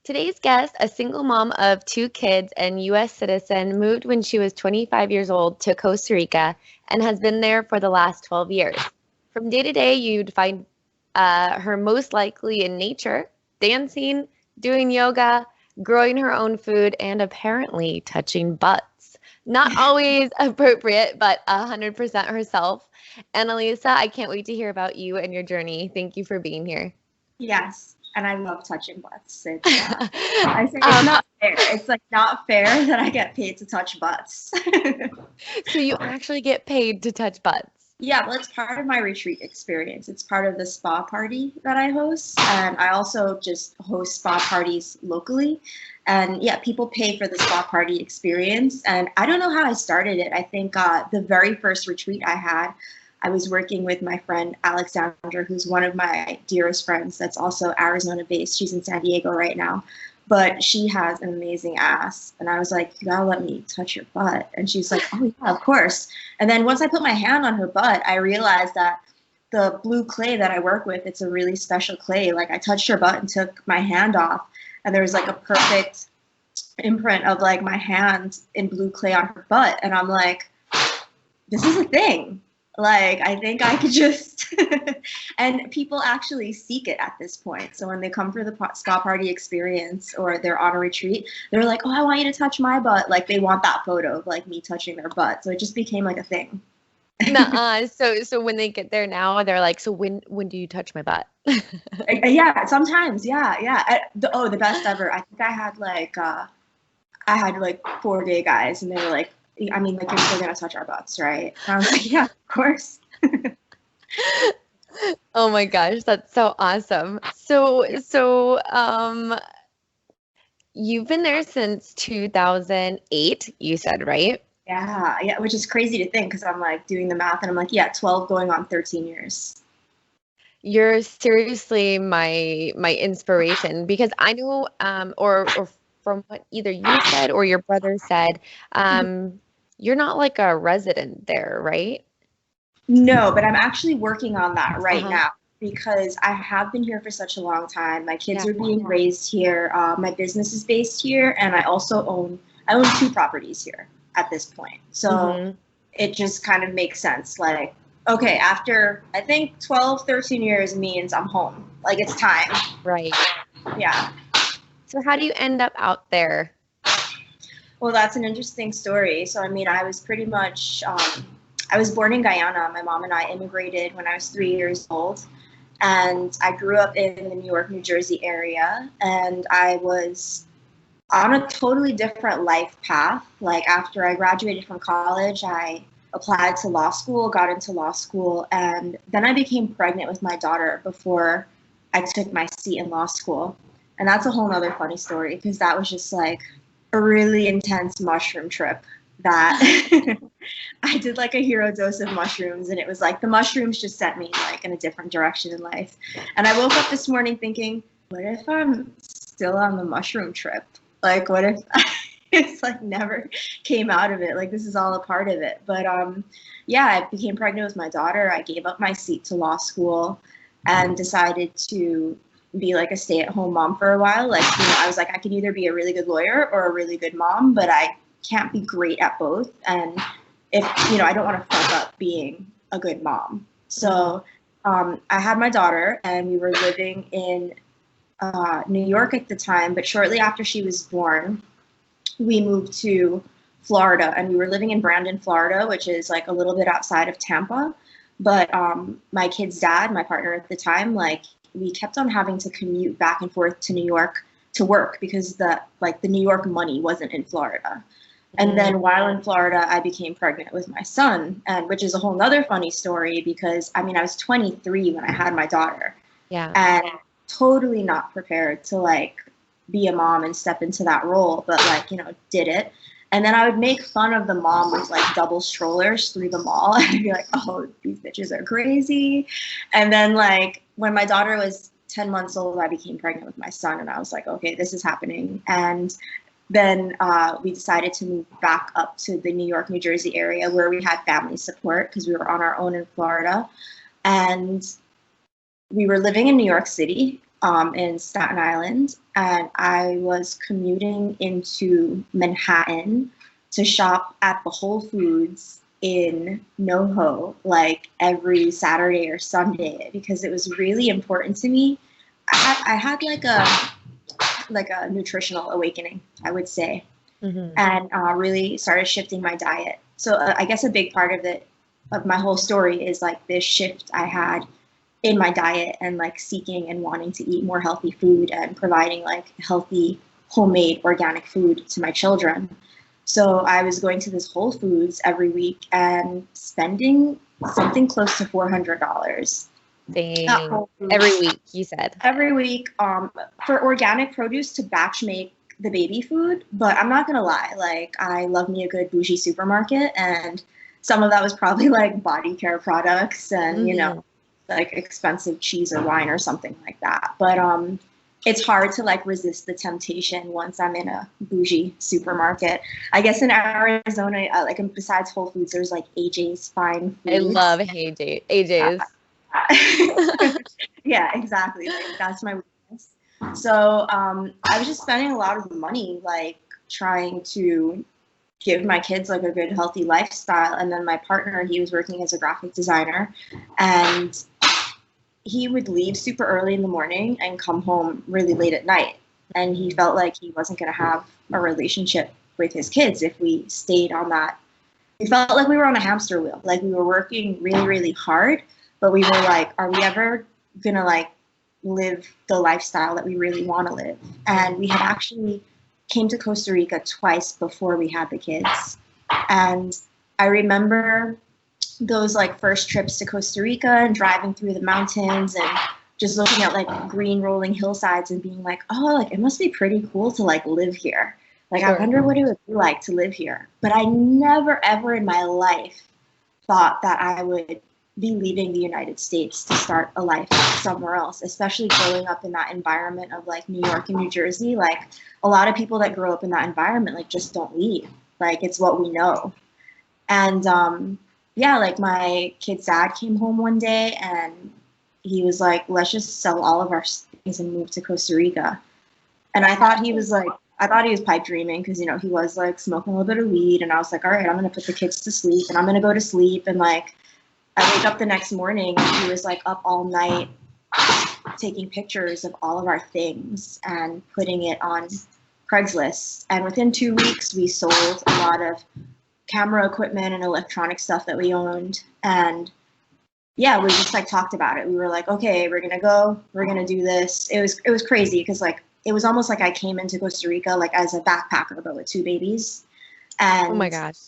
Today's guest, a single mom of two kids and U.S. citizen, moved when she was 25 years old to Costa Rica and has been there for the last 12 years. From day to day, you'd find her most likely in nature, dancing, doing yoga, growing her own food, and apparently touching butts. Not always appropriate, but 100% herself. Annalisa, I can't wait to hear about you and your journey. Thank you for being here. Yes, and I love touching butts. I say it's not fair. It's like not fair that I get paid to touch butts. So you actually get paid to touch butts? Yeah, well, it's part of my retreat experience. It's part of the spa party that I host, and I also just host spa parties locally. And yeah, people pay for the spa party experience. And I don't know how I started it. I think the very first retreat I had, I was working with my friend Alexandra, who's one of my dearest friends that's also Arizona based. She's in San Diego right now, but she has an amazing ass. And I was like, you gotta let me touch your butt. And she's like, oh yeah, of course. And then once I put my hand on her butt, I realized that the blue clay that I work with, it's a really special clay. Like I touched her butt and took my hand off, and there was like a perfect imprint of like my hand in blue clay on her butt. And I'm like, this is a thing. Like, I think I could just, and people actually seek it at this point. So when they come for the spa party experience or they're on a retreat, they're like, oh, I want you to touch my butt. Like they want that photo of like me touching their butt. So it just became like a thing. Nuh-uh. So when they get there now, they're like, so when do you touch my butt? Yeah, sometimes. Yeah. The best ever. I think I had like 4-day guys, and they were like, I mean, like, you're still gonna touch our butts, right? And I was like, yeah, of course. Oh my gosh, that's so awesome. So you've been there since 2008, you said, right? Yeah, which is crazy to think because I'm like doing the math and I'm like, yeah, 12 going on 13 years. You're seriously my inspiration because I know or from what either you said or your brother said, you're not like a resident there, right? No, but I'm actually working on that right now because I have been here for such a long time. My kids are being raised here. My business is based here, and I also own 2 properties here at this point. So it just kind of makes sense. Like, okay, after I think 12, 13 years means I'm home. Like it's time. Right. Yeah. So how do you end up out there? Well, that's an interesting story. So, I mean, I was pretty much, I was born in Guyana. My mom and I immigrated when I was 3 years old. And I grew up in the New York, New Jersey area. And I was on a totally different life path. Like after I graduated from college, I applied to law school, got into law school. And then I became pregnant with my daughter before I took my seat in law school. And that's a whole nother funny story because that was just like a really intense mushroom trip that I did like a hero dose of mushrooms, and it was like the mushrooms just sent me like in a different direction in life. And I woke up this morning thinking, what if I'm still on the mushroom trip? Like, what if it's like never came out of it? Like this is all a part of it. But yeah, I became pregnant with my daughter. I gave up my seat to law school and decided to be like a stay-at-home mom for a while. Like, you know, I was like, I can either be a really good lawyer or a really good mom, but I can't be great at both. And if, you know, I don't want to fuck up being a good mom. So I had my daughter and we were living in New York at the time, but shortly after she was born, we moved to Florida, and we were living in Brandon, Florida, which is like a little bit outside of Tampa. But my kid's dad, my partner at the time, like, we kept on having to commute back and forth to New York to work because the New York money wasn't in Florida. And then while in Florida, I became pregnant with my son, and which is a whole nother funny story because I mean, I was 23 when I had my daughter. Yeah. And totally not prepared to like be a mom and step into that role, but like, you know, did it. And then I would make fun of the mom with like double strollers through the mall. And I'd be like, oh, these bitches are crazy. And then like when my daughter was 10 months old, I became pregnant with my son. And I was like, okay, this is happening. And then we decided to move back up to the New York, New Jersey area where we had family support because we were on our own in Florida. And we were living in New York City. in Staten Island, and I was commuting into Manhattan to shop at the Whole Foods in NoHo like every Saturday or Sunday because it was really important to me. I had like a nutritional awakening, I would say, and really started shifting my diet. So I guess a big part of my whole story is like this shift I had in my diet and like seeking and wanting to eat more healthy food and providing like healthy homemade organic food to my children. So I was going to this Whole Foods every week and spending something close to $400. Dang. Every week, you said. Every week, for organic produce to batch make the baby food. But I'm not gonna lie, like I love me a good bougie supermarket, and some of that was probably like body care products and you know, like expensive cheese or wine or something like that. But it's hard to like resist the temptation once I'm in a bougie supermarket. I guess in Arizona, like besides Whole Foods, there's like AJ's Fine Foods. I love AJ's. Yeah, exactly. Like, that's my weakness. So I was just spending a lot of money like trying to give my kids like a good healthy lifestyle. And then my partner, he was working as a graphic designer, and he would leave super early in the morning and come home really late at night. And he felt like he wasn't going to have a relationship with his kids if we stayed on that. We felt like we were on a hamster wheel. Like we were working really, really hard, but we were like, are we ever going to like live the lifestyle that we really want to live? And we had actually came to Costa Rica twice before we had the kids. And I remember those like first trips to Costa Rica and driving through the mountains and just looking at like green rolling hillsides and being like, oh, like it must be pretty cool to like live here. Like, I wonder what it would be like to live here. But I never, ever in my life thought that I would be leaving the United States to start a life somewhere else, especially growing up in that environment of like New York and New Jersey. Like a lot of people that grow up in that environment, like just don't leave. Like it's what we know. And yeah, like my kid's dad came home one day and he was like, let's just sell all of our things and move to Costa Rica. And I thought he was pipe dreaming because, you know, he was like smoking a little bit of weed. And I was like, all right, I'm going to put the kids to sleep and I'm going to go to sleep. And like, I wake up the next morning and he was like up all night taking pictures of all of our things and putting it on Craigslist. And within 2 weeks, we sold a lot of camera equipment and electronic stuff that we owned. And yeah, we just like talked about it. We were like, okay, we're gonna do this. It was crazy because like it was almost like I came into Costa Rica like as a backpacker but with 2 babies. And oh my gosh.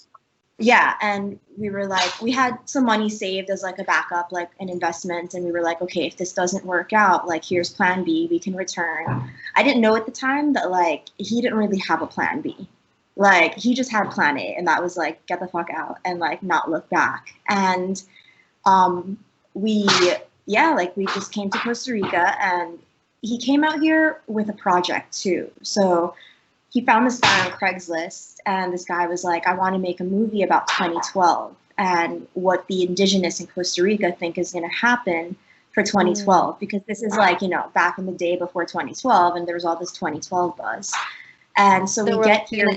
Yeah, and we were like, we had some money saved as like a backup, like an investment, and we were like, okay, if this doesn't work out, like here's plan B, we can return. I didn't know at the time that like he didn't really have a plan B. Like he just had plan A, and that was like get the fuck out and like not look back. And we just came to Costa Rica, and he came out here with a project too. So he found this guy on Craigslist, and this guy was like, I want to make a movie about 2012 and what the indigenous in Costa Rica think is going to happen for 2012, because this is like, you know, back in the day before 2012, and there was all this 2012 buzz. And so we get here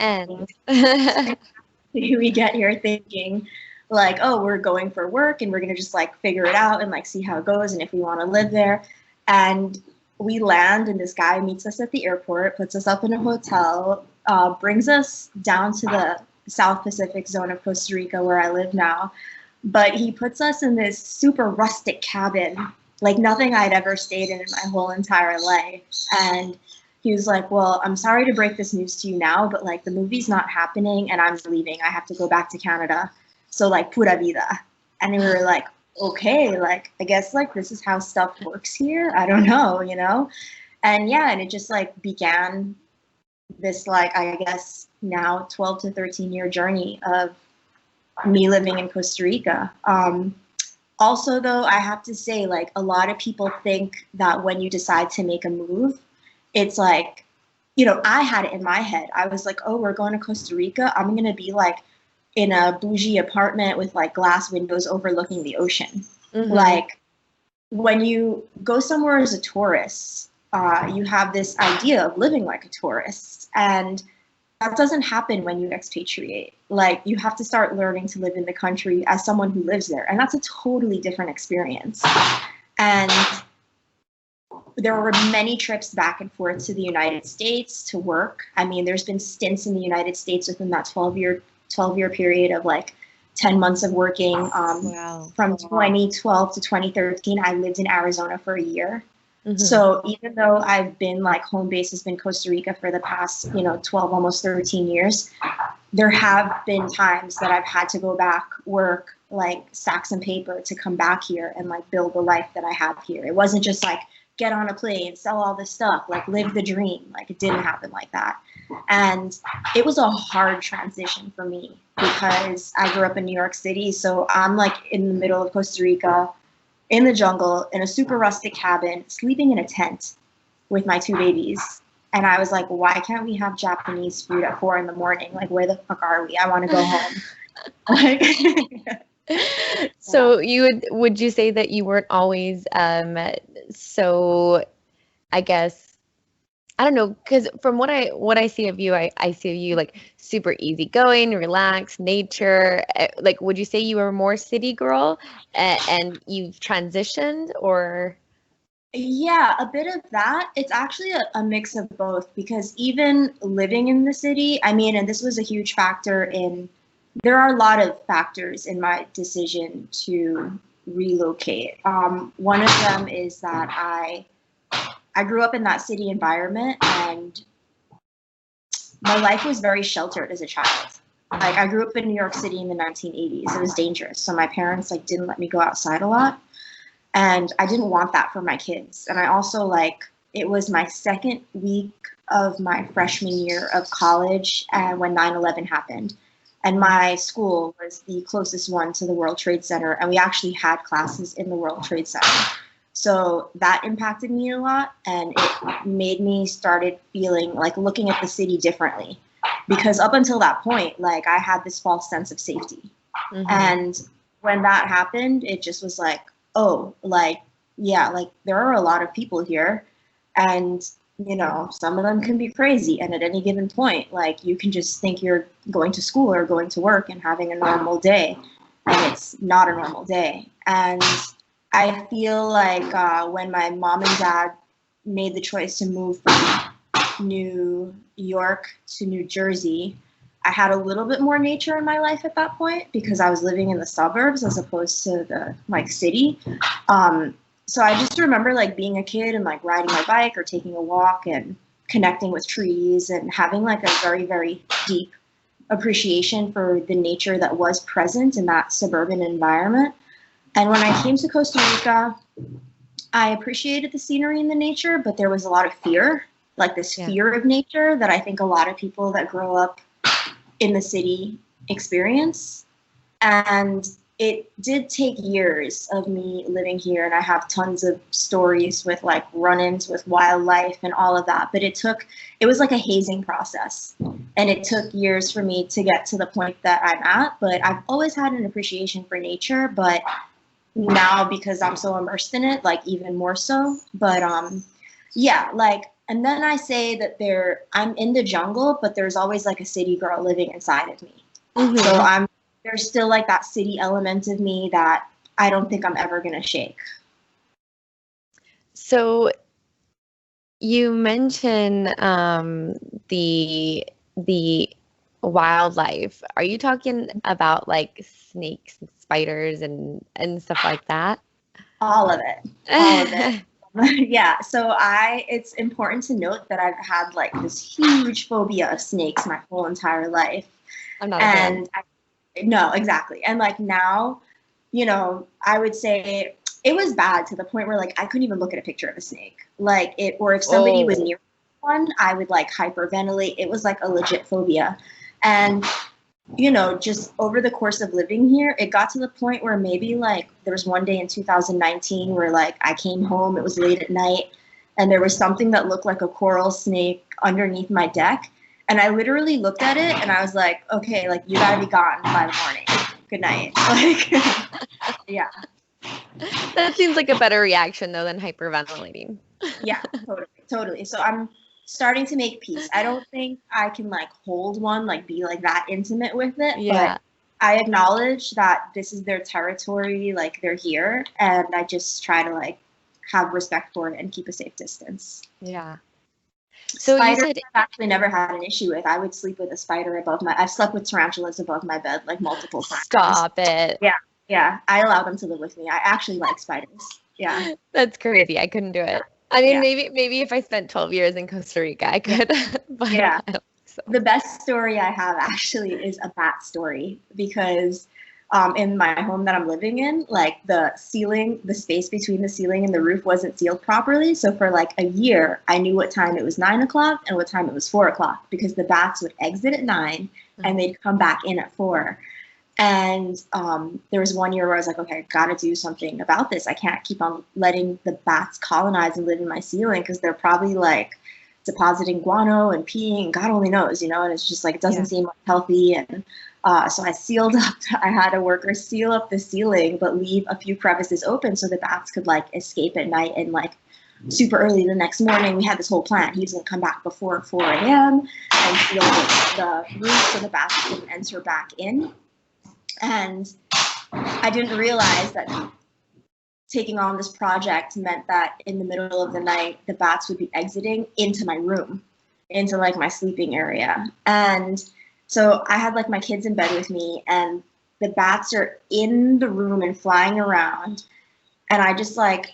we get here thinking like, oh, we're going for work and we're going to just like figure it out and like see how it goes and if we want to live there. And we land and this guy meets us at the airport, puts us up in a hotel, brings us down to the South Pacific zone of Costa Rica where I live now. But he puts us in this super rustic cabin, like nothing I'd ever stayed in my whole entire life. And he was like, well, I'm sorry to break this news to you now, but like the movie's not happening and I'm leaving. I have to go back to Canada. So like pura vida. And we were like, okay, like I guess like this is how stuff works here. I don't know, you know? And yeah, and it just like began this like, I guess now 12 to 13 year journey of me living in Costa Rica. Also though, I have to say like a lot of people think that when you decide to make a move, it's like, you know, I had it in my head. I was like, oh, we're going to Costa Rica. I'm going to be like in a bougie apartment with like glass windows overlooking the ocean. Like when you go somewhere as a tourist, you have this idea of living like a tourist, and that doesn't happen when you expatriate. Like, you have to start learning to live in the country as someone who lives there, and that's a totally different experience. And there were many trips back and forth to the United States to work. I mean, there's been stints in the United States within that 12-year period of like 10 months of working. Wow. From 2012 to 2013, I lived in Arizona for a year. So even though I've been like home base has been Costa Rica for the past, 12, almost 13 years, there have been times that I've had to go back, work, like sacks and paper to come back here and like build the life that I have here. It wasn't just like get on a plane, sell all this stuff, like live the dream. Like, it didn't happen like that. And it was a hard transition for me because I grew up in New York City. So I'm like in the middle of Costa Rica, in the jungle, in a super rustic cabin, sleeping in a tent with my 2 babies. And I was like, why can't we have Japanese food at 4 a.m? Like, where the fuck are we? I want to go home. Like, So would you say that you weren't always so, I guess, I don't know, because from what I see of you, I see of you like super easygoing, relaxed, nature. Like, would you say you were more city girl and you've transitioned, or? yeah, a bit of that. It's actually a mix of both, because even living in the city, I mean, and this was a huge factor there are a lot of factors in my decision to relocate. One of them is that I grew up in that city environment, and my life was very sheltered as a child. Like, I grew up in New York City in the 1980s. It was dangerous. So my parents like didn't let me go outside a lot. And I didn't want that for my kids. And I also it was my second week of my freshman year of college when 9/11 happened. And my school was the closest one to the World Trade Center. And we actually had classes in the World Trade Center. So that impacted me a lot, and it made me started feeling like looking at the city differently, because up until that point, like, I had this false sense of safety. And when that happened, it just was like, oh, like, yeah, like, there are a lot of people here, and some of them can be crazy, and at any given point, like, you can just think you're going to school or going to work and having a normal day, and it's not a normal day. And I feel like when my mom and dad made the choice to move from New York to New Jersey, I had a little bit more nature in my life at that point, because I was living in the suburbs as opposed to the city. So I just remember like being a kid and like riding my bike or taking a walk and connecting with trees and having like a very, very deep appreciation for the nature that was present in that suburban environment. And when I came to Costa Rica, I appreciated the scenery and the nature, but there was a lot of fear, like this fear of nature that I think a lot of people that grow up in the city experience. And it did take years of me living here, and I have tons of stories with like run-ins with wildlife and all of that, but it was like a hazing process, and it took years for me to get to the point that I'm at. But I've always had an appreciation for nature, but now because I'm so immersed in it, like even more so. But yeah, like, and then I say that I'm in the jungle, but there's always like a city girl living inside of me. So there's still like that city element of me that I don't think I'm ever gonna shake. So you mentioned the wildlife. Are you talking about like snakes and spiders and stuff like that? All of it. All of it. Yeah. So it's important to note that I've had like this huge phobia of snakes my whole entire life. I'm not a fan. No, exactly. And like now, I would say it was bad to the point where like I couldn't even look at a picture of a snake. Like or if somebody was near one, I would like hyperventilate. It was like a legit phobia. And just over the course of living here, it got to the point where maybe like there was one day in 2019 where like I came home, it was late at night, and there was something that looked like a coral snake underneath my deck. And I literally looked at it and I was like, okay, like you gotta be gone by the morning. Good night. Like, yeah. That seems like a better reaction though than hyperventilating. Yeah, totally. So I'm starting to make peace. I don't think I can like hold one, like be like that intimate with it, Yeah. but I acknowledge that this is their territory, like they're here, and I just try to like have respect for it and keep a safe distance. Yeah. So Spiders, you said, I've actually never had an issue with. I would sleep with a spider above my. I've slept with tarantulas above my bed like multiple times. stop it. Yeah, yeah. I allow them to live with me. I actually like spiders. Yeah, That's crazy. I couldn't do it. I mean, yeah, maybe if I spent 12 years in Costa Rica, I yeah, could, but yeah. I don't think so. The best story I have actually is a bat story because in my home that I'm living in, like the ceiling, the space between the ceiling and the roof wasn't sealed properly. So for like a year, I knew what time it was 9 o'clock and what time it was 4 o'clock because the bats would exit at 9 and they'd come back in at 4. And there was one year where I was like, okay, I gotta do something about this. I can't keep on letting the bats colonize and live in my ceiling because they're probably like depositing guano and peeing, God only knows, you know, and it's just like, it doesn't seem healthy. And so I sealed up, I had a worker seal up the ceiling, but leave a few crevices open so the bats could like escape at night. And like super early the next morning, we had this whole plan. He was gonna come back before 4 a.m. and seal the roof so the bats couldn't enter back in. And I didn't realize that taking on this project meant that in the middle of the night, the bats would be exiting into my room, into like my sleeping area. And so I had like my kids in bed with me and the bats are in the room and flying around. And I just like,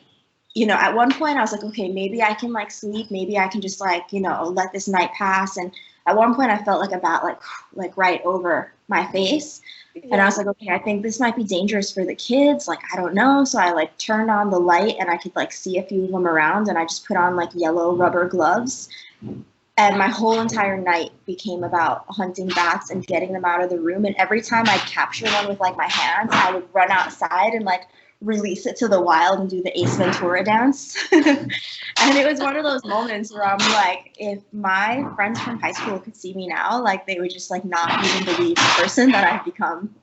you know, at one point I was like, okay, maybe I can like sleep. Maybe I can just like, you know, let this night pass. And at one point I felt like a bat like right over my face. And I was like, okay, I think this might be dangerous for the kids. Like, I don't know. So I like turned on the light and I could like see a few of them around and I just put on like yellow rubber gloves. And my whole entire night became about hunting bats and getting them out of the room. And every time I'd capture one with like my hands, I would run outside and like release it to the wild and do the Ace Ventura dance. And it was one of those moments where I'm like, if my friends from high school could see me now, like they would just like not even believe the person that I've become.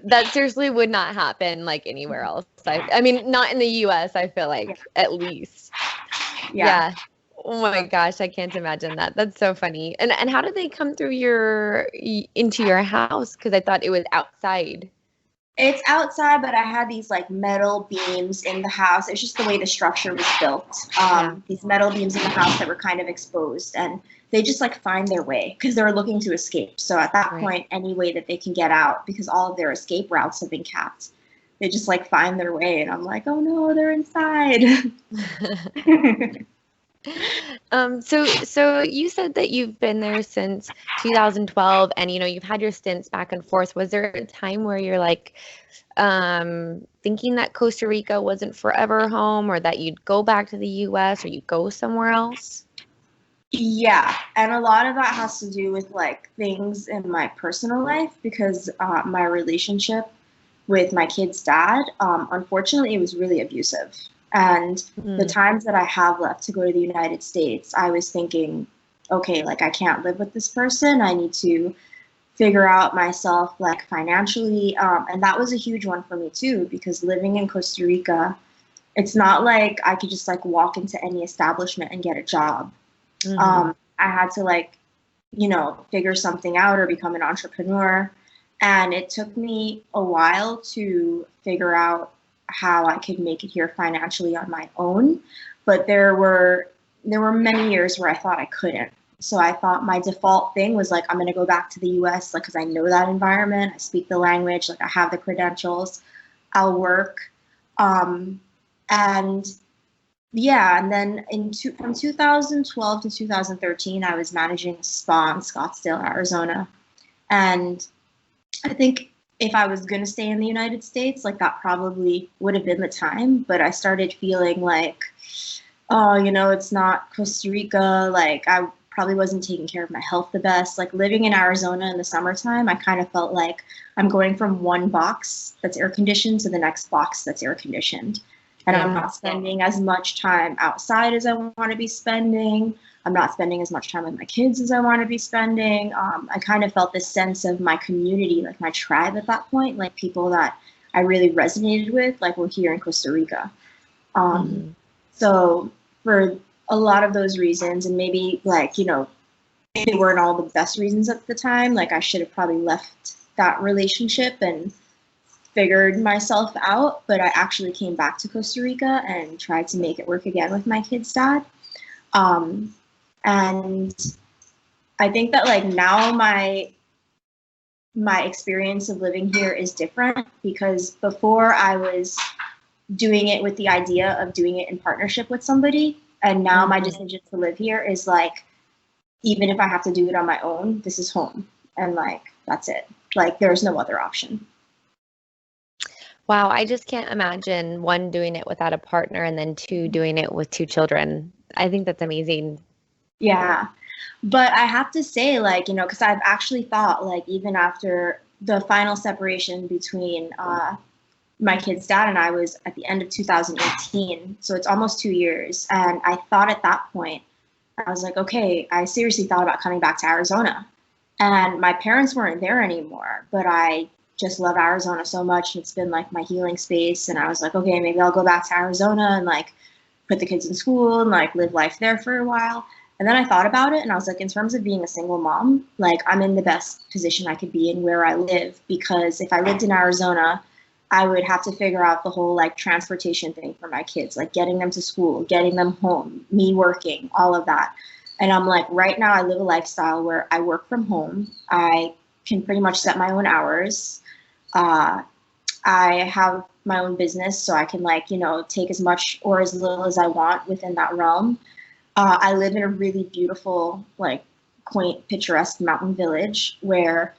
That seriously would not happen like anywhere else. I mean, not in the US, I feel like, at least. Yeah. Oh my gosh, I can't imagine that. That's so funny. And how did they come through into your house? Because I thought it was outside. It's outside, but I had these like metal beams in the house. It's just the way the structure was built. These metal beams in the house that were kind of exposed, and they just like find their way because they were looking to escape. So at that point, any way that they can get out, because all of their escape routes have been capped, they just like find their way. And I'm like, oh no, they're inside. So you said that you've been there since 2012 and you know you've had your stints back and forth. Was there a time where you're like thinking that Costa Rica wasn't forever home or that you'd go back to the US or you'd go somewhere else? Yeah, and a lot of that has to do with like things in my personal life because my relationship with my kid's dad, unfortunately, it was really abusive. And the times that I have left to go to the United States, I was thinking, okay, like I can't live with this person. I need to figure out myself like financially. And that was a huge one for me too, because living in Costa Rica, it's not like I could just like walk into any establishment and get a job. I had to like, you know, figure something out or become an entrepreneur. And it took me a while to figure out how I could make it here financially on my own. But there were many years where I thought I couldn't. So I thought my default thing was like, I'm going to go back to the US, like, because I know that environment. I speak the language, like I have the credentials, I'll work. And yeah, and then from 2012 to 2013, I was managing a spa in Scottsdale, Arizona. And I think if I was going to stay in the United States, like that probably would have been the time. But I started feeling like, oh, you know, it's not Costa Rica. Like I probably wasn't taking care of my health the best. Like living in Arizona in the summertime, I kind of felt like I'm going from one box that's air conditioned to the next box that's air conditioned. And I'm not spending as much time outside as I want to be spending. I'm not spending as much time with my kids as I want to be spending. I kind of felt this sense of my community, like my tribe at that point, like people that I really resonated with, like were here in Costa Rica. So for a lot of those reasons, and maybe like, you know, they weren't all the best reasons at the time. Like I should have probably left that relationship and figured myself out, but I actually came back to Costa Rica and tried to make it work again with my kid's dad. And I think that like now my experience of living here is different, because before I was doing it with the idea of doing it in partnership with somebody, and now my decision to live here is like, even if I have to do it on my own, this is home, and like that's it. Like there's no other option. Wow, I just can't imagine, one, doing it without a partner, and then two, doing it with two children. I think that's amazing. Yeah. But I have to say, like, you know, because I've actually thought, like, even after the final separation between my kid's dad and I was at the end of 2018, so it's almost 2 years. And I thought at that point, I was like, okay, I seriously thought about coming back to Arizona. And my parents weren't there anymore, but I just love Arizona so much. It's been like my healing space. And I was like, okay, maybe I'll go back to Arizona and like put the kids in school and like live life there for a while. And then I thought about it and I was like, in terms of being a single mom, like I'm in the best position I could be in where I live, because if I lived in Arizona, I would have to figure out the whole like transportation thing for my kids, like getting them to school, getting them home, me working, all of that. And I'm like, right now I live a lifestyle where I work from home. I can pretty much set my own hours. I have my own business, so I can like, you know, take as much or as little as I want within that realm. I live in a really beautiful, like quaint, picturesque mountain village where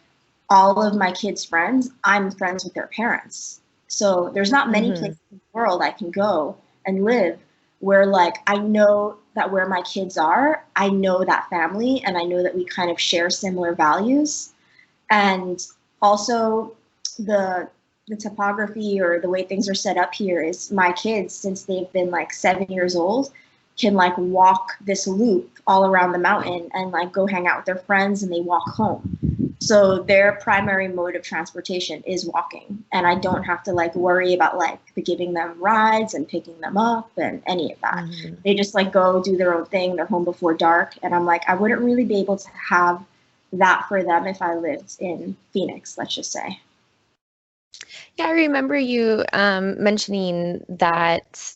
all of my kids' friends, I'm friends with their parents. So there's not many places in the world I can go and live where like I know that where my kids are, I know that family, and I know that we kind of share similar values. And also the topography or the way things are set up here is my kids, since they've been like 7 years old, can like walk this loop all around the mountain and like go hang out with their friends, and they walk home. So their primary mode of transportation is walking, and I don't have to like worry about like giving them rides and picking them up and any of that. They just like go do their own thing. They're home before dark, and I'm like, I wouldn't really be able to have that for them if I lived in Phoenix, let's just say. Yeah, I remember you mentioning that,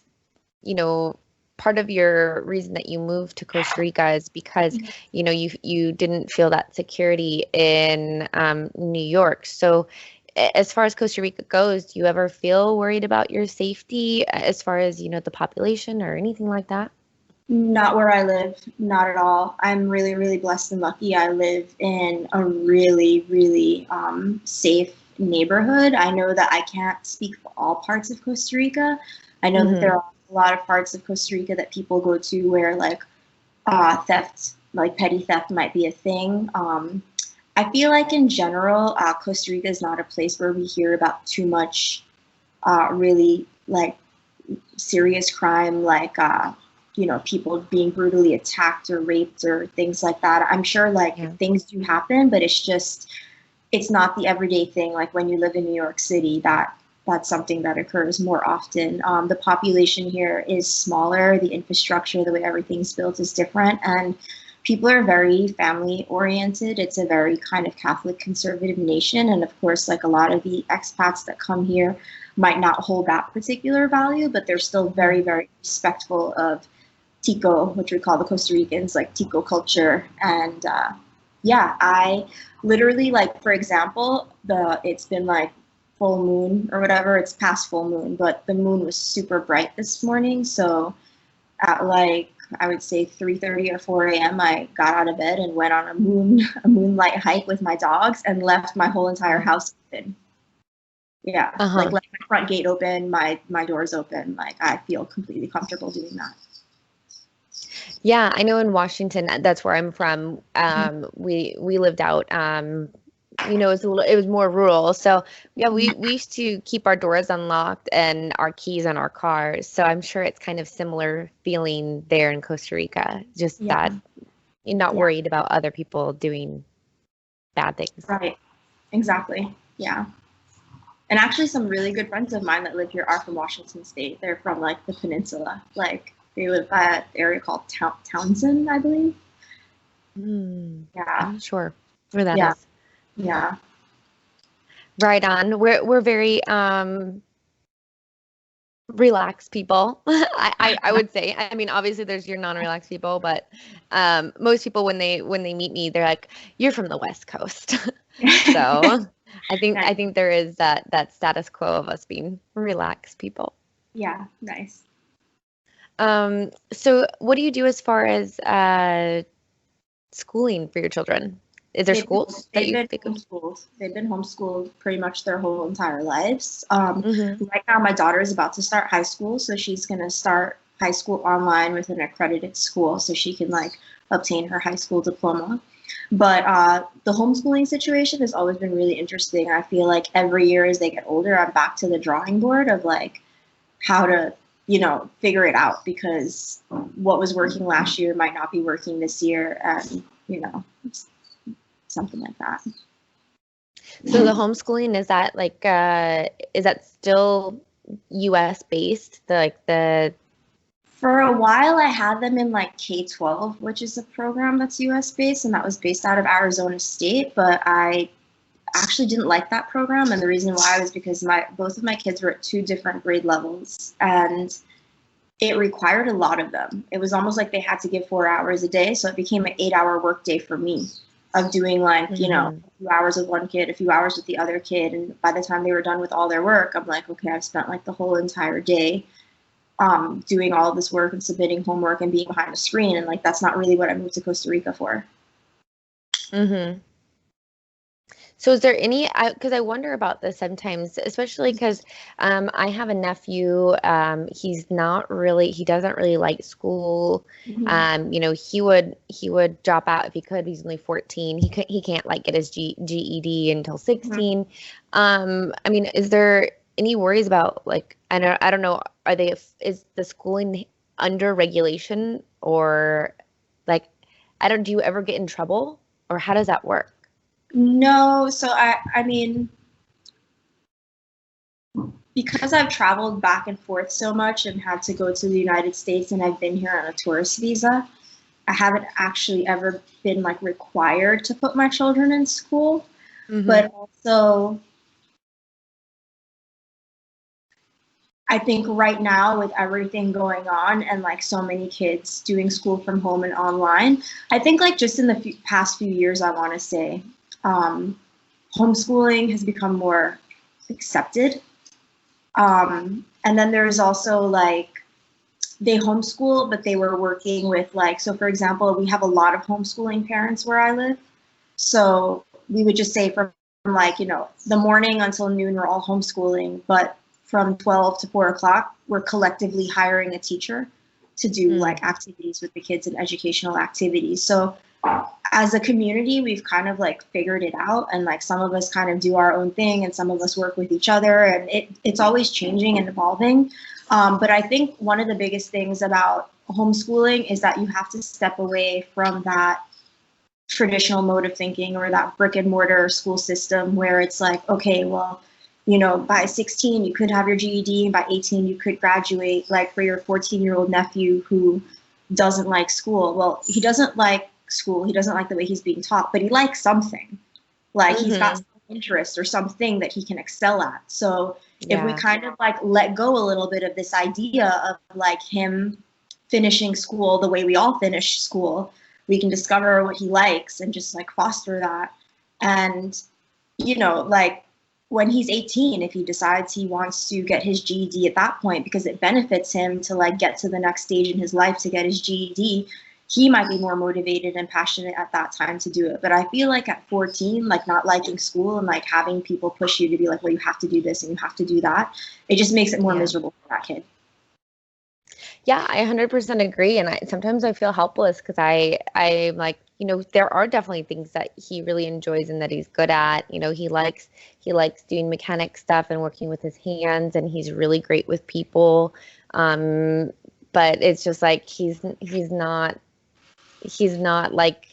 you know, part of your reason that you moved to Costa Rica is because, you know, you didn't feel that security in New York. So as far as Costa Rica goes, do you ever feel worried about your safety as far as, you know, the population or anything like that? Not where I live, not at all. I'm really, really blessed and lucky. I live in a really, really safe neighborhood. I know that I can't speak for all parts of Costa Rica. I know that there are a lot of parts of Costa Rica that people go to where like theft, like petty theft might be a thing. I feel like in general, Costa Rica is not a place where we hear about too much really like serious crime, like you know, people being brutally attacked or raped or things like that. I'm sure like things do happen, but it's not the everyday thing. Like when you live in New York City, that's something that occurs more often. The population here is smaller. The infrastructure, the way everything's built is different. And people are very family oriented. It's a very kind of Catholic conservative nation. And of course, like a lot of the expats that come here might not hold that particular value, but they're still very, very respectful of Tico, which we call the Costa Ricans, like Tico culture. And yeah, I literally, like, for example, it's been like full moon or whatever, it's past full moon, but the moon was super bright this morning. So at like, I would say 3:30 or 4 a.m., I got out of bed and went on a moonlight hike with my dogs and left my whole entire house open. Yeah, like left my front gate open, my doors open. Like I feel completely comfortable doing that. Yeah, I know in Washington, that's where I'm from. We lived out, you know, it was more rural. So yeah, we used to keep our doors unlocked and our keys on our cars. So I'm sure it's kind of similar feeling there in Costa Rica, just that you're not worried about other people doing bad things. Right. Exactly. Yeah. And actually some really good friends of mine that live here are from Washington State. They're from like the peninsula. Like They live at the area called Townsend, I believe. I'm Yeah. not sure where that Yeah. is. Yeah. Right on. We're very relaxed people. I would say. I mean, obviously there's your non-relaxed people, but most people when they meet me, they're like, "You're from the West Coast." So I think there is that status quo of us being relaxed people. Yeah, nice. So what do you do as far as schooling for your children? Is there schools that They've you been they go to? homeschooled. They've been homeschooled pretty much their whole entire lives. Mm-hmm. Right now, my daughter is about to start high school, so she's gonna start high school online with an accredited school, so she can like obtain her high school diploma. But the homeschooling situation has always been really interesting. I feel like every year as they get older, I'm back to the drawing board of like how to, figure it out because what was working last year might not be working this year, and something like that. So the homeschooling, is that still US based? The For a while, I had them in like K-12, which is a program that's US based, and that was based out of Arizona State. But I actually didn't like that program, and the reason why was because both of my kids were at two different grade levels, and it required a lot of them. It was almost like they had to give 4 hours a day, so it became an 8-hour workday for me of doing like, a few hours with one kid, a few hours with the other kid, and by the time they were done with all their work, I'm like, okay, I've spent like the whole entire day doing all this work and submitting homework and being behind a screen, and like that's not really what I moved to Costa Rica for. Mm-hmm. So is there any, because I wonder about this sometimes, especially because I have a nephew, he doesn't really like school. He would drop out if he could. He's only 14. He can't like get his GED until 16. I mean, is there any worries about like, I don't know, is the schooling under regulation or like, do you ever get in trouble or how does that work? No, so I mean, because I've traveled back and forth so much and had to go to the United States and I've been here on a tourist visa, I haven't actually ever been like required to put my children in school. But also, I think right now with everything going on and like so many kids doing school from home and online, I think like just in the past few years, I want to say, homeschooling has become more accepted. And then there's also like they homeschool, but they were working with like, so for example, we have a lot of homeschooling parents where I live. So we would just say from like, the morning until noon, we're all homeschooling, but from 12 to 4 o'clock, we're collectively hiring a teacher to do like activities with the kids and educational activities. So as a community, we've kind of like figured it out, and like some of us kind of do our own thing and some of us work with each other, and it's always changing and evolving. But I think one of the biggest things about homeschooling is that you have to step away from that traditional mode of thinking or that brick and mortar school system where it's like, okay, well, by 16, you could have your GED, and by 18, you could graduate. Like for your 14-year-old nephew who doesn't like school. Well, he doesn't like school. He doesn't like the way he's being taught, but he likes something. Like he's got some interest or something that he can excel at. So if we kind of like let go a little bit of this idea of like him finishing school the way we all finish school, we can discover what he likes and just like foster that. And, like when he's 18, if he decides he wants to get his GED at that point, because it benefits him to like get to the next stage in his life to get his GED, he might be more motivated and passionate at that time to do it. But I feel like at 14, like not liking school and like having people push you to be like, well, you have to do this and you have to do that, it just makes it more miserable for that kid. Yeah, I 100% agree. And sometimes I feel helpless because I'm like, there are definitely things that he really enjoys and that he's good at. He likes doing mechanic stuff and working with his hands, and he's really great with people. But it's just like he's not like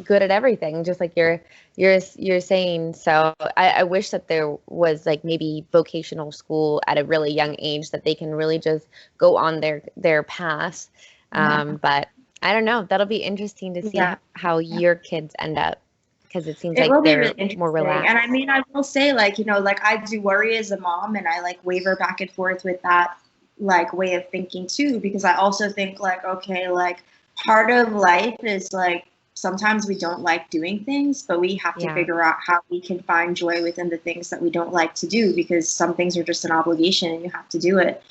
good at everything, just like you're saying. So I wish that there was like maybe vocational school at a really young age that they can really just go on their path. Yeah. But I don't know. That'll be interesting to see Yeah. how your kids end up, because it seems It like will be really they're more interesting. And I relaxed. mean, I will say, like, you know, like I do worry as a mom and I like waver back and forth with that like way of thinking too, because I also think like, okay, like part of life is like sometimes we don't like doing things, but we have to Yeah. figure out how we can find joy within the things that we don't like to do, because some things are just an obligation and you have to do it.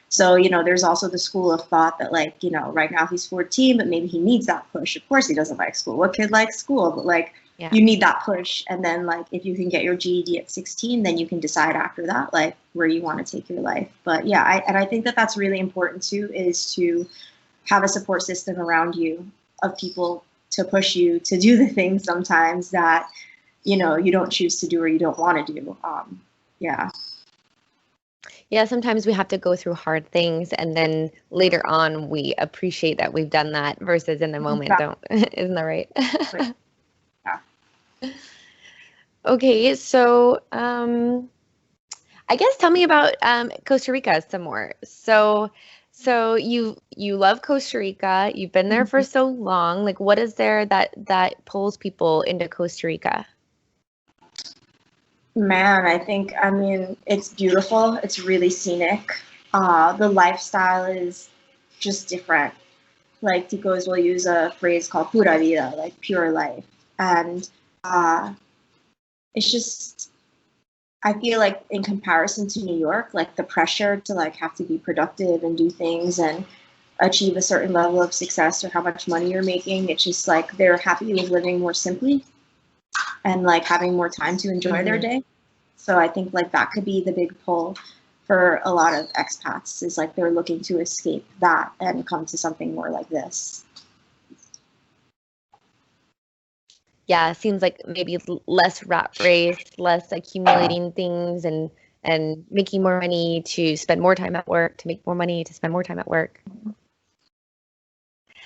So, you know, there's also the school of thought that like, you know, right now he's 14, but maybe he needs that push. Of course he doesn't like school. What kid likes school? But like, Yeah. you need that push. And then like, if you can get your GED at 16, then you can decide after that, like where you want to take your life. But yeah, I think that that's really important too, is to have a support system around you of people to push you to do the things sometimes that, you know, you don't choose to do or you don't want to do. Yeah. Yeah, sometimes we have to go through hard things and then later on we appreciate that we've done that versus in the moment don't. Isn't that right? Yeah. Okay, so I guess tell me about Costa Rica some more. So you love Costa Rica. You've been there for so long. Like, what is there that pulls people into Costa Rica? Man, I mean, it's beautiful. It's really scenic. The lifestyle is just different. Like Ticos will use a phrase called pura vida, like pure life. And it's just, I feel like in comparison to New York, like the pressure to like have to be productive and do things and achieve a certain level of success or how much money you're making, it's just like they're happy with living more simply and like having more time to enjoy their day. So I think like that could be the big pull for a lot of expats, is like they're looking to escape that and come to something more like this. Yeah, it seems like maybe less rat race, less accumulating things and making more money to spend more time at work, to make more money to spend more time at work.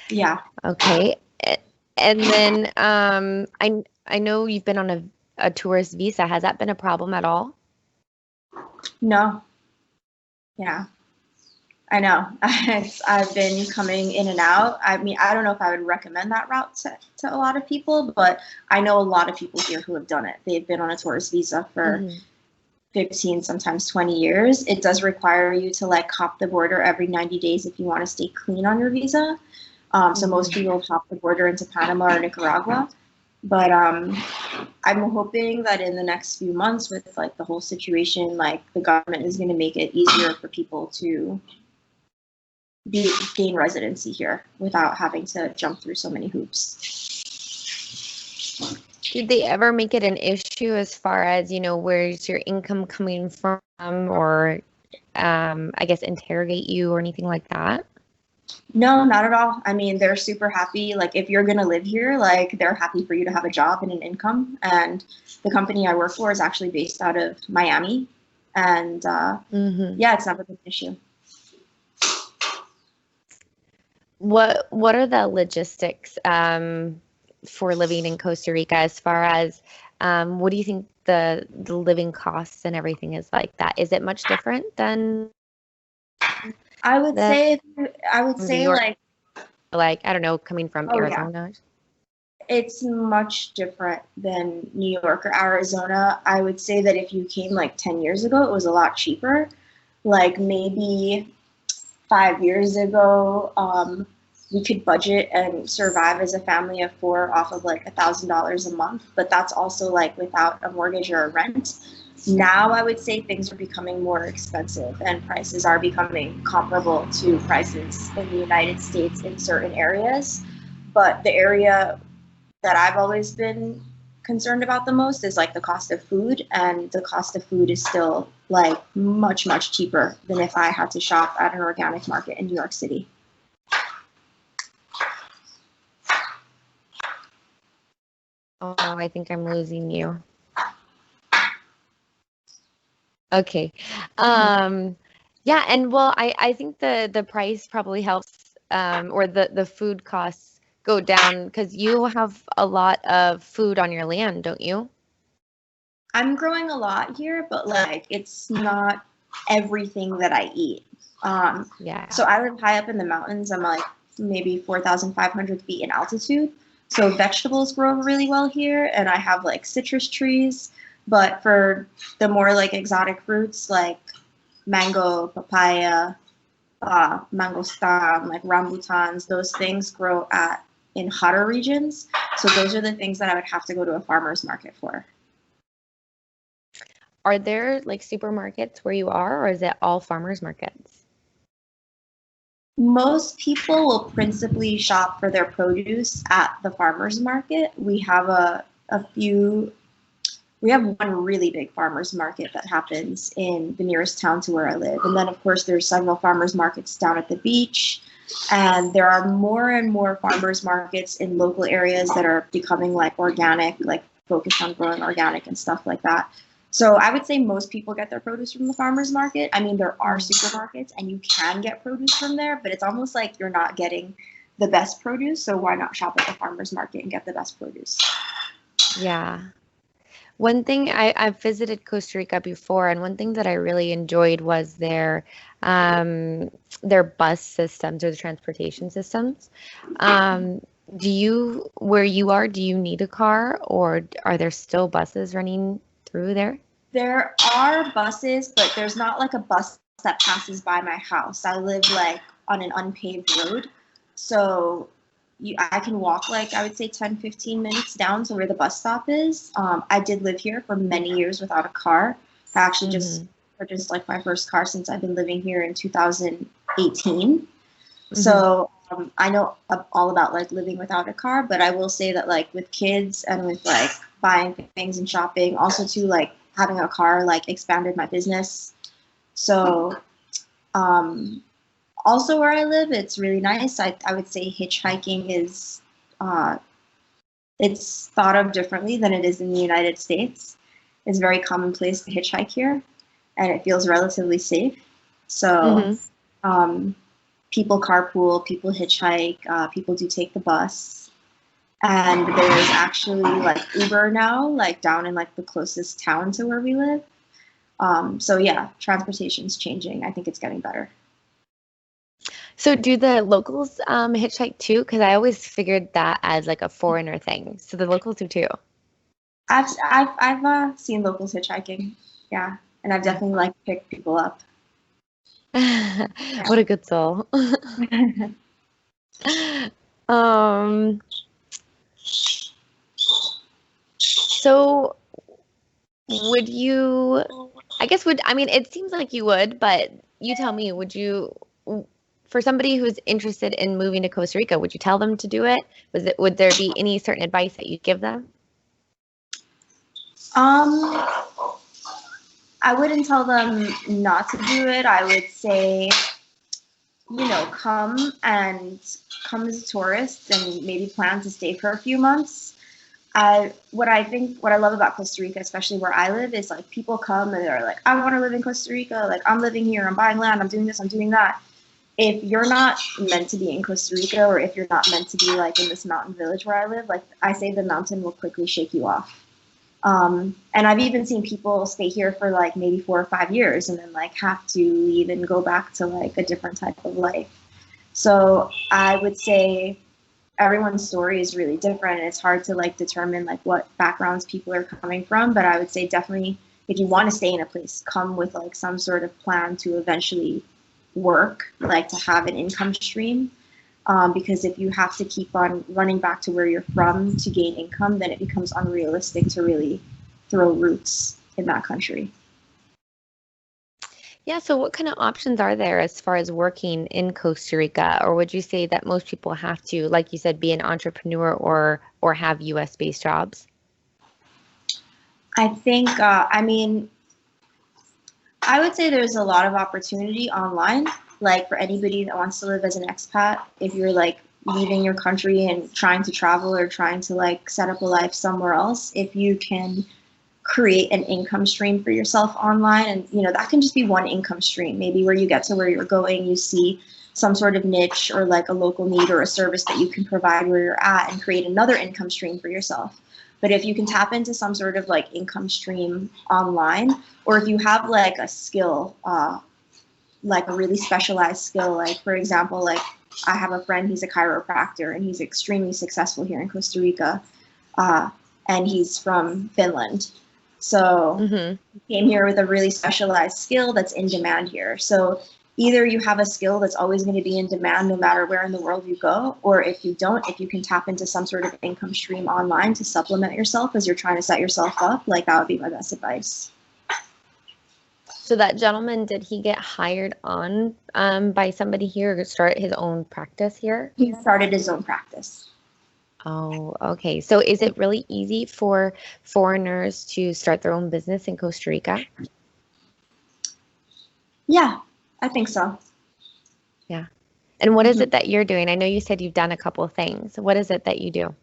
Yeah. Okay. And then I know you've been on a tourist visa. Has that been a problem at all? No. Yeah. I know. I've been coming in and out. I mean, I don't know if I would recommend that route to a lot of people, but I know a lot of people here who have done it. They've been on a tourist visa for 15, sometimes 20 years. It does require you to like hop the border every 90 days if you want to stay clean on your visa. So most people hop the border into Panama or Nicaragua. But I'm hoping that in the next few months with like the whole situation, like the government is going to make it easier for people to gain residency here without having to jump through so many hoops. Did they ever make it an issue as far as, where's your income coming from, or I guess interrogate you or anything like that? No, not at all. I mean, they're super happy. Like, if you're going to live here, like, they're happy for you to have a job and an income. And the company I work for is actually based out of Miami. And yeah, it's never been an issue. What are the logistics for living in Costa Rica as far as what do you think the living costs and everything is like that? Is it much different than I would say New York, like I don't know, coming from Arizona? Yeah. It's much different than New York or Arizona. I would say that if you came like 10 years ago, it was a lot cheaper. Like maybe 5 years ago, we could budget and survive as a family of 4 off of like $1,000 a month, but that's also like without a mortgage or a rent. Now I would say things are becoming more expensive and prices are becoming comparable to prices in the United States in certain areas. But the area that I've always been concerned about the most is like the cost of food, and the cost of food is still like much, much cheaper than if I had to shop at an organic market in New York City. Oh no, I think I'm losing you. Okay. Yeah, and well, I think the price probably helps, or the food costs go down? Because you have a lot of food on your land, don't you? I'm growing a lot here, but like it's not everything that I eat. Yeah. So I live high up in the mountains. I'm like maybe 4,500 feet in altitude. So vegetables grow really well here, and I have like citrus trees. But for the more like exotic fruits like mango, papaya, mangostan, like rambutans, those things grow in hotter regions. So those are the things that I would have to go to a farmer's market for. Are there like supermarkets where you are, or is it all farmers markets? Most people will principally shop for their produce at the farmers market. We have we have one really big farmers market that happens in the nearest town to where I live. And then of course there's several farmers markets down at the beach. And there are more and more farmers markets in local areas that are becoming like organic, like focused on growing organic and stuff like that. So I would say most people get their produce from the farmers market. I mean, there are supermarkets and you can get produce from there, but it's almost like you're not getting the best produce. So why not shop at the farmers market and get the best produce? Yeah. One thing I've visited Costa Rica before, and one thing that I really enjoyed was their bus systems or the transportation systems. Where you are, do you need a car, or are there still buses running through there? There are buses, but there's not like a bus that passes by my house. I live like on an unpaved road. So I can walk like I would say 10, 15 minutes down to where the bus stop is. I did live here for many years without a car. I actually just purchased like my first car since I've been living here in 2018. So I know all about like living without a car, but I will say that like with kids and with like buying things and shopping, also too like having a car like expanded my business. So also where I live, it's really nice. I would say hitchhiking is it's thought of differently than it is in the United States. It's very commonplace to hitchhike here, and it feels relatively safe. So people carpool, people hitchhike, people do take the bus. And there's actually like Uber now, like down in like the closest town to where we live. So yeah, transportation's changing. I think it's getting better. So do the locals hitchhike too? Because I always figured that as like a foreigner thing. So the locals do too. I've seen locals hitchhiking, yeah, and I've definitely like picked people up. What a good soul. So would you, I mean, it seems like you would, but you tell me, for somebody who's interested in moving to Costa Rica, would you tell them to do it? Would there be any certain advice that you'd give them? I wouldn't tell them not to do it. I would say, come as a tourist and maybe plan to stay for a few months. What I love about Costa Rica, especially where I live, is like people come and they're like, I want to live in Costa Rica. Like I'm living here, I'm buying land, I'm doing this, I'm doing that. If you're not meant to be in Costa Rica, or if you're not meant to be like in this mountain village where I live, like I say, the mountain will quickly shake you off. And I've even seen people stay here for like maybe 4 or 5 years and then like have to leave and go back to like a different type of life. So I would say everyone's story is really different. It's hard to like determine like what backgrounds people are coming from, but I would say definitely if you want to stay in a place, come with like some sort of plan to eventually work, like to have an income stream. Because if you have to keep on running back to where you're from to gain income, then it becomes unrealistic to really throw roots in that country. Yeah, so what kind of options are there as far as working in Costa Rica? Or would you say that most people have to, like you said, be an entrepreneur or have US-based jobs? I think, I would say there's a lot of opportunity online, like for anybody that wants to live as an expat. If you're like leaving your country and trying to travel or trying to like set up a life somewhere else, if you can create an income stream for yourself online, and that can just be one income stream, maybe where you get to where you're going, you see some sort of niche or like a local need or a service that you can provide where you're at and create another income stream for yourself. But if you can tap into some sort of like income stream online, or if you have like a skill, like a really specialized skill, like for example, like I have a friend, he's a chiropractor and he's extremely successful here in Costa Rica, and he's from Finland. So he came here with a really specialized skill that's in demand here. So either you have a skill that's always going to be in demand no matter where in the world you go, or if you don't, if you can tap into some sort of income stream online to supplement yourself as you're trying to set yourself up, like that would be my best advice. So that gentleman, did he get hired on by somebody here or start his own practice here? He started his own practice. Oh, okay. So is it really easy for foreigners to start their own business in Costa Rica? Yeah, I think so. Yeah. And what is it that you're doing? I know you said you've done a couple of things. What is it that you do?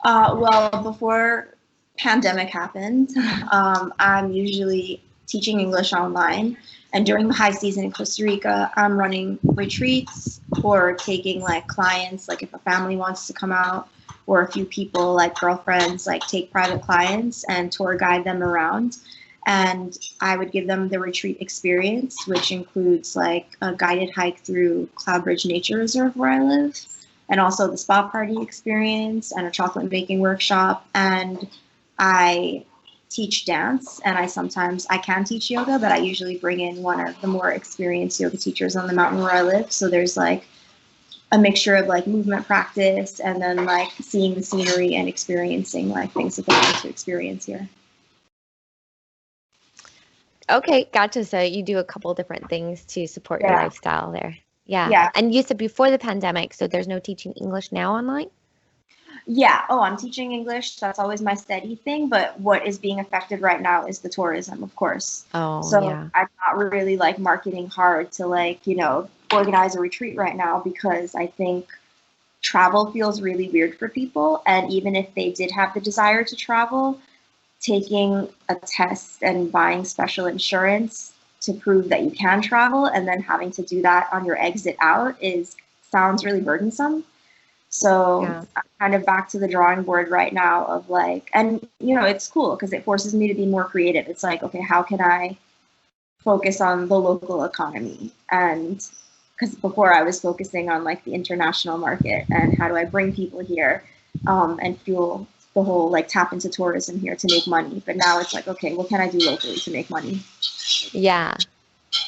Well, before pandemic happened, I'm usually teaching English online. And during the high season in Costa Rica, I'm running retreats or taking like clients, like if a family wants to come out or a few people like girlfriends, like take private clients and tour guide them around. And I would give them the retreat experience, which includes like a guided hike through Cloudbridge Nature Reserve where I live, and also the spa party experience and a chocolate making workshop. And I teach dance, and I can teach yoga, but I usually bring in one of the more experienced yoga teachers on the mountain where I live. So there's like a mixture of like movement practice and then like seeing the scenery and experiencing like things that they want to experience here. Okay, gotcha. So you do a couple different things to support your lifestyle there. Yeah. And you said before the pandemic, so there's no teaching English now online? Yeah. Oh, I'm teaching English. That's always my steady thing. But what is being affected right now is the tourism, of course. Oh, so yeah. I'm not really like marketing hard to like, organize a retreat right now because I think travel feels really weird for people. And even if they did have the desire to travel, taking a test and buying special insurance to prove that you can travel and then having to do that on your exit out sounds really burdensome. So I'm kind of back to the drawing board right now of like, and it's cool because it forces me to be more creative. It's like, okay, how can I focus on the local economy? And because before I was focusing on like the international market and how do I bring people here and fuel the whole like tap into tourism here to make money. But now it's like, okay, what can I do locally to make money? Yeah.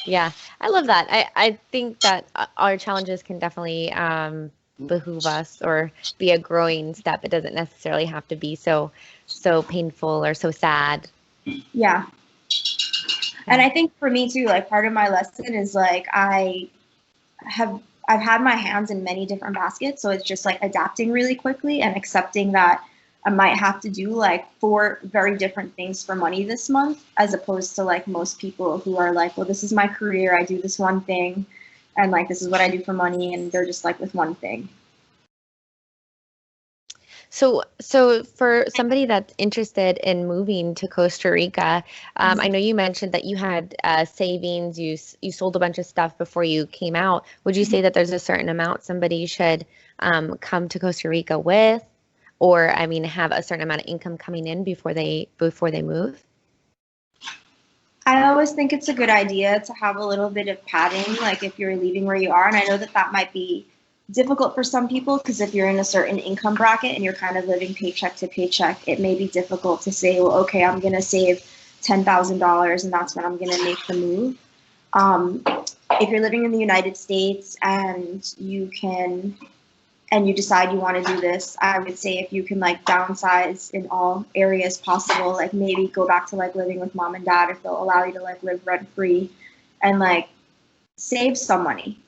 I love that. I think that our challenges can definitely behoove us or be a growing step. It doesn't necessarily have to be so painful or so sad. Yeah. And I think for me too, like part of my lesson is like I've had my hands in many different baskets. So it's just like adapting really quickly and accepting that I might have to do like 4 very different things for money this month, as opposed to like most people who are like, well, this is my career. I do this one thing and like, this is what I do for money. And they're just like with one thing. So for somebody that's interested in moving to Costa Rica, I know you mentioned that you had savings, you sold a bunch of stuff before you came out. Would you say that there's a certain amount somebody should come to Costa Rica with? Or, I mean, have a certain amount of income coming in before they move? I always think it's a good idea to have a little bit of padding, like if you're leaving where you are. And I know that might be difficult for some people because if you're in a certain income bracket and you're kind of living paycheck to paycheck, it may be difficult to say, well, okay, I'm going to save $10,000 and that's when I'm going to make the move. If you're living in the United States and you decide you want to do this, I would say if you can like downsize in all areas possible, like maybe go back to like living with mom and dad if they'll allow you to like live rent free and like save some money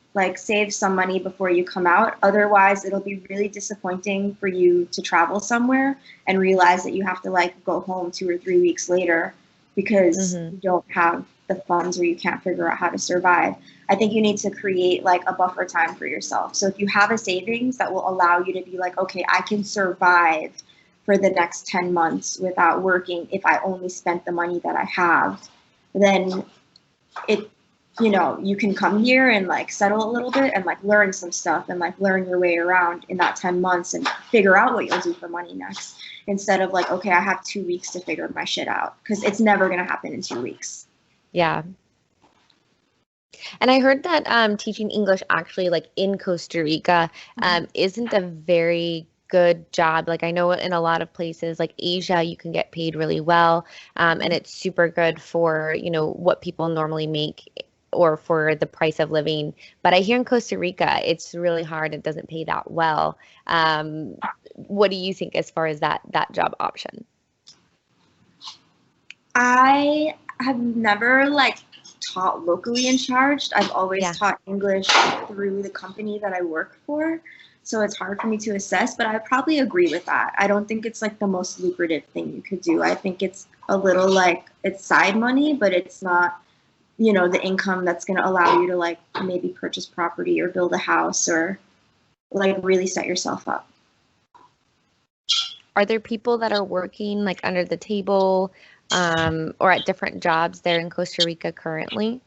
before you come out. Otherwise, it'll be really disappointing for you to travel somewhere and realize that you have to like go home 2 or 3 weeks later because you don't have the funds or you can't figure out how to survive. I think you need to create like a buffer time for yourself. So if you have a savings that will allow you to be like, okay, I can survive for the next 10 months without working if I only spent the money that I have, then you know, you can come here and like settle a little bit and like learn some stuff and like learn your way around in that 10 months and figure out what you'll do for money next, instead of like, okay, I have 2 weeks to figure my shit out, because it's never going to happen in 2 weeks. Yeah. And I heard that teaching English actually, like in Costa Rica, isn't a very good job. Like I know in a lot of places like Asia, you can get paid really well, and it's super good for, you know, what people normally make or for the price of living. But I hear in Costa Rica, it's really hard. It doesn't pay that well. What do you think as far as that job option? I have never like taught locally and charged. I've always Yeah. taught English through the company that I work for. So it's hard for me to assess, but I probably agree with that. I don't think it's like the most lucrative thing you could do. I think it's a little like it's side money, but it's not, you know, the income that's going to allow you to like maybe purchase property or build a house or like really set yourself up. Are there people that are working like under the table, or at different jobs there in Costa Rica currently?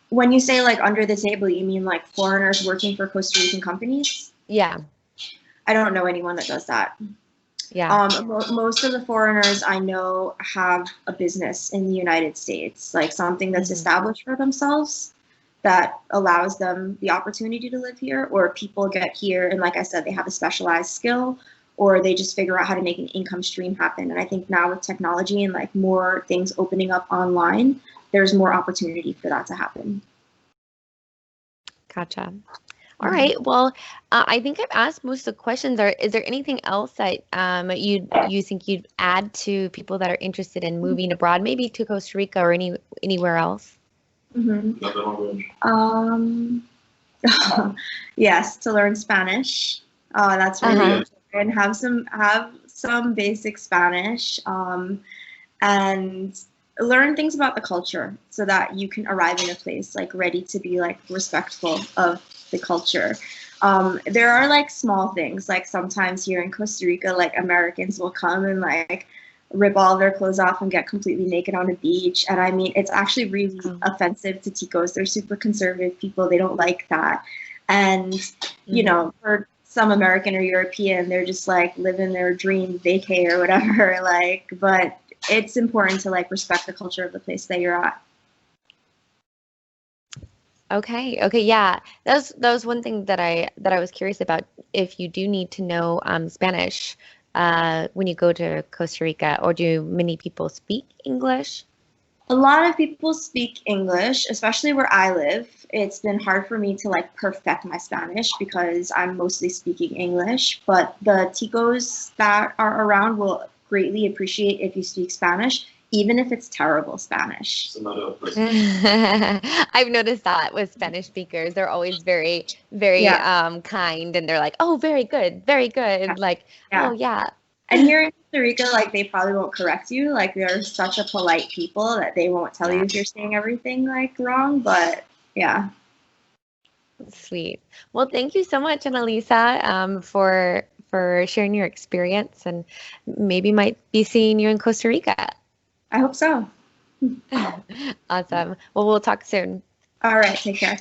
When you say like under the table, you mean like foreigners working for Costa Rican companies? Yeah. I don't know anyone that does that. Yeah. Most of the foreigners I know have a business in the United States, like something that's established for themselves that allows them the opportunity to live here, or people get here and like I said, they have a specialized skill, or they just figure out how to make an income stream happen. And I think now with technology and like more things opening up online, there's more opportunity for that to happen. Gotcha. All right. Well, I think I've asked most of the questions. Is there anything else that you think you'd add to people that are interested in moving abroad, maybe to Costa Rica or anywhere else? Yes, to learn Spanish. That's really important. Have some basic Spanish, and learn things about the culture so that you can arrive in a place like ready to be like respectful of the culture. There are like small things, like sometimes here in Costa Rica, like Americans will come and like rip all their clothes off and get completely naked on a beach. And I mean, it's actually really offensive to Ticos. They're super conservative people. They don't like that. And, you know, for some American or European, they're just like living their dream vacay or whatever. Like, but it's important to like respect the culture of the place that you're at. Okay. Yeah. That was one thing that I was curious about. If you do need to know Spanish when you go to Costa Rica, or do many people speak English? A lot of people speak English, especially where I live. It's been hard for me to like perfect my Spanish because I'm mostly speaking English, but the Ticos that are around will greatly appreciate if you speak Spanish, even if it's terrible Spanish. I've noticed that with Spanish speakers, they're always very, very kind, and they're like, "Oh, very good, very good." Yeah. Like, Yeah. "Oh, yeah." And here in Costa Rica, like they probably won't correct you. Like they're such a polite people that they won't tell you if you're saying everything like wrong. But yeah. Sweet. Well, thank you so much, Annalisa, for sharing your experience, and maybe might be seeing you in Costa Rica. I hope so. Awesome. Well, we'll talk soon. All right. Take care.